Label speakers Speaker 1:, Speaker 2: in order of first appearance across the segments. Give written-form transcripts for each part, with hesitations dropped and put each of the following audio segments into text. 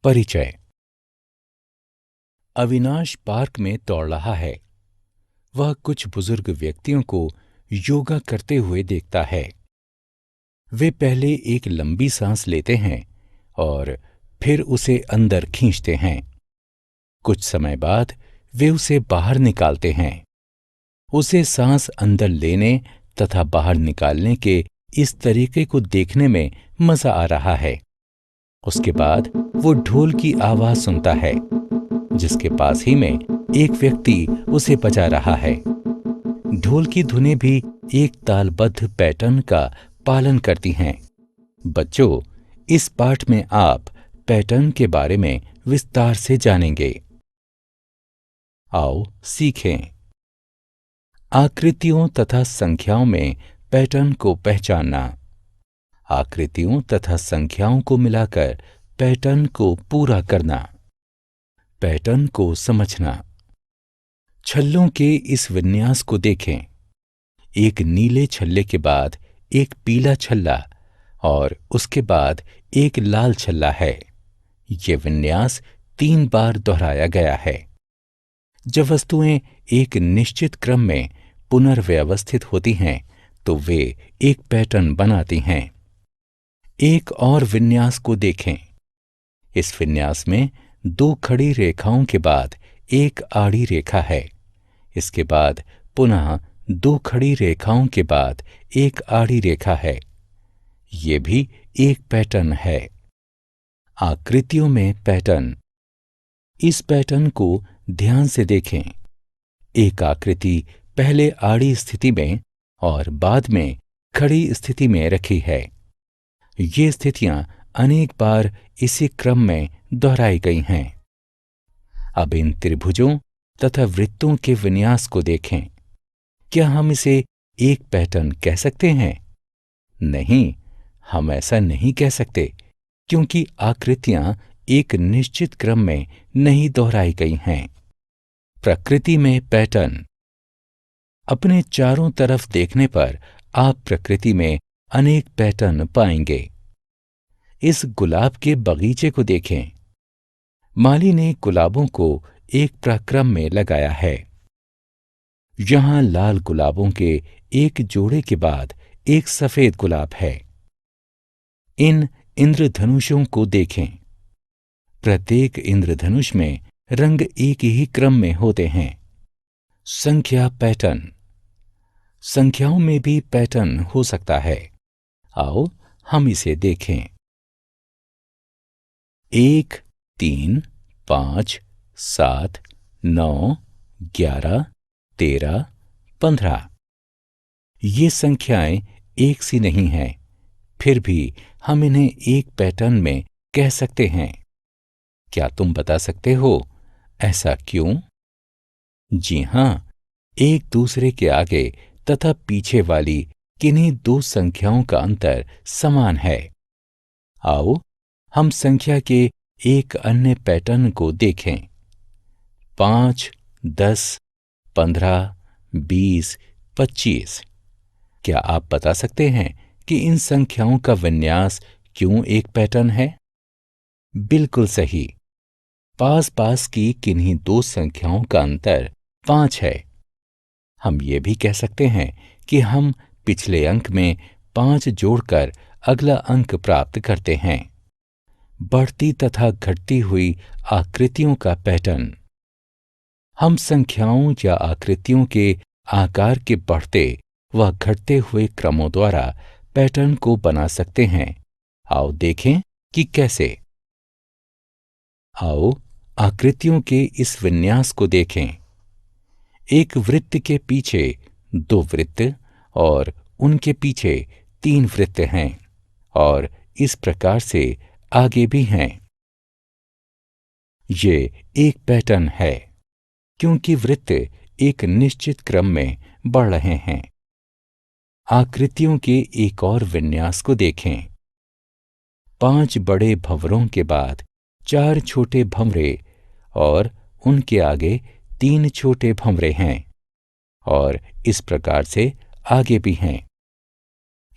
Speaker 1: परिचय। अविनाश पार्क में दौड़ रहा है। वह कुछ बुजुर्ग व्यक्तियों को योगा करते हुए देखता है। वे पहले एक लंबी सांस लेते हैं और फिर उसे अंदर खींचते हैं। कुछ समय बाद वे उसे बाहर निकालते हैं। उसे सांस अंदर लेने तथा बाहर निकालने के इस तरीके को देखने में मजा आ रहा है। उसके बाद वो ढोल की आवाज सुनता है, जिसके पास ही में एक व्यक्ति उसे बजा रहा है। ढोल की धुनें भी एक तालबद्ध पैटर्न का पालन करती हैं। बच्चों, इस पाठ में आप पैटर्न के बारे में विस्तार से जानेंगे। आओ सीखें। आकृतियों तथा संख्याओं में पैटर्न को पहचानना। आकृतियों तथा संख्याओं को मिलाकर पैटर्न को पूरा करना। पैटर्न को समझना। छल्लों के इस विन्यास को देखें। एक नीले छल्ले के बाद एक पीला छल्ला और उसके बाद एक लाल छल्ला है। ये विन्यास 3 बार दोहराया गया है। जब वस्तुएं एक निश्चित क्रम में पुनर्व्यवस्थित होती हैं, तो वे एक पैटर्न बनाती हैं। एक और विन्यास को देखें। इस विन्यास में 2 खड़ी रेखाओं के बाद एक आड़ी रेखा है। इसके बाद पुनः 2 खड़ी रेखाओं के बाद एक आड़ी रेखा है। ये भी एक पैटर्न है। आकृतियों में पैटर्न। इस पैटर्न को ध्यान से देखें। एक आकृति पहले आड़ी स्थिति में और बाद में खड़ी स्थिति में रखी है। ये स्थितियां अनेक बार इसी क्रम में दोहराई गई हैं। अब इन त्रिभुजों तथा वृत्तों के विन्यास को देखें। क्या हम इसे एक पैटर्न कह सकते हैं? नहीं, हम ऐसा नहीं कह सकते, क्योंकि आकृतियां एक निश्चित क्रम में नहीं दोहराई गई हैं। प्रकृति में पैटर्न। अपने चारों तरफ देखने पर आप प्रकृति में अनेक पैटर्न पाएंगे। इस गुलाब के बगीचे को देखें। माली ने गुलाबों को एक प्रक्रम में लगाया है। यहां लाल गुलाबों के एक जोड़े के बाद एक सफेद गुलाब है। इन इंद्रधनुषों को देखें। प्रत्येक इंद्रधनुष में रंग एक ही क्रम में होते हैं। संख्या पैटर्न। संख्याओं में भी पैटर्न हो सकता है। आओ हम इसे देखें। 1, 3, 5, 7, 9, 11, 13, 15। ये संख्याएं एक सी नहीं हैं, फिर भी हम इन्हें एक पैटर्न में कह सकते हैं। क्या तुम बता सकते हो ऐसा क्यों? जी हां, एक दूसरे के आगे तथा पीछे वाली किन्हीं 2 संख्याओं का अंतर समान है। आओ हम संख्या के एक अन्य पैटर्न को देखें। 5, 10, 15, 20, 25। क्या आप बता सकते हैं कि इन संख्याओं का विन्यास क्यों एक पैटर्न है? बिल्कुल सही। पास पास की किन्हीं 2 संख्याओं का अंतर 5 है। हम ये भी कह सकते हैं कि हम पिछले अंक में 5 जोड़कर अगला अंक प्राप्त करते हैं। बढ़ती तथा घटती हुई आकृतियों का पैटर्न। हम संख्याओं या आकृतियों के आकार के बढ़ते व घटते हुए क्रमों द्वारा पैटर्न को बना सकते हैं। आओ देखें कि कैसे। आओ आकृतियों के इस विन्यास को देखें। एक वृत्त के पीछे 2 वृत्त और उनके पीछे 3 वृत्त हैं और इस प्रकार से आगे भी हैं। ये एक पैटर्न है, क्योंकि वृत्त एक निश्चित क्रम में बढ़ रहे हैं। आकृतियों के एक और विन्यास को देखें। 5 बड़े भंवरों के बाद 4 छोटे भंवरे और उनके आगे 3 छोटे भंवरे हैं और इस प्रकार से आगे भी हैं।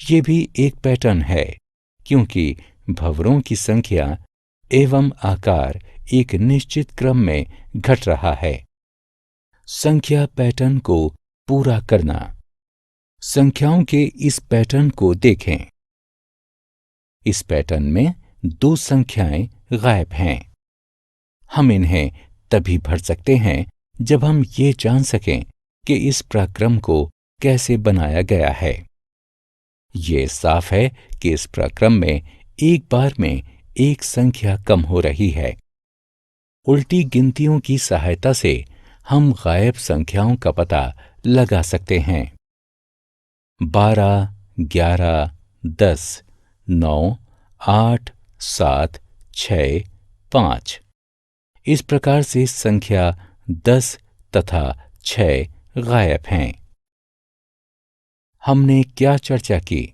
Speaker 1: ये भी एक पैटर्न है, क्योंकि भंवरों की संख्या एवं आकार एक निश्चित क्रम में घट रहा है। संख्या पैटर्न को पूरा करना। संख्याओं के इस पैटर्न को देखें। इस पैटर्न में 2 संख्याएं गायब हैं। हम इन्हें तभी भर सकते हैं जब हम ये जान सकें कि इस प्रक्रम को कैसे बनाया गया है। ये साफ है कि इस प्रक्रम में एक बार में एक संख्या कम हो रही है। उल्टी गिनतियों की सहायता से हम गायब संख्याओं का पता लगा सकते हैं। 12, 11, 10, 9, 8, 7, 6, 5। इस प्रकार से संख्या 10 तथा 6 गायब हैं। हमने क्या चर्चा की?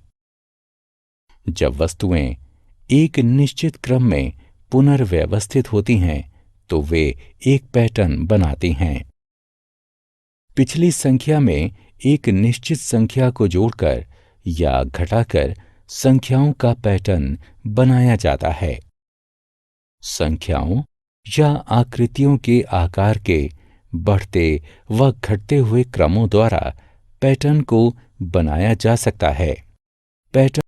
Speaker 1: जब वस्तुएं एक निश्चित क्रम में पुनर्व्यवस्थित होती हैं तो वे एक पैटर्न बनाती हैं। पिछली संख्या में एक निश्चित संख्या को जोड़कर या घटाकर संख्याओं का पैटर्न बनाया जाता है। संख्याओं या आकृतियों के आकार के बढ़ते व घटते हुए क्रमों द्वारा पैटर्न को बनाया जा सकता है। पैटर्न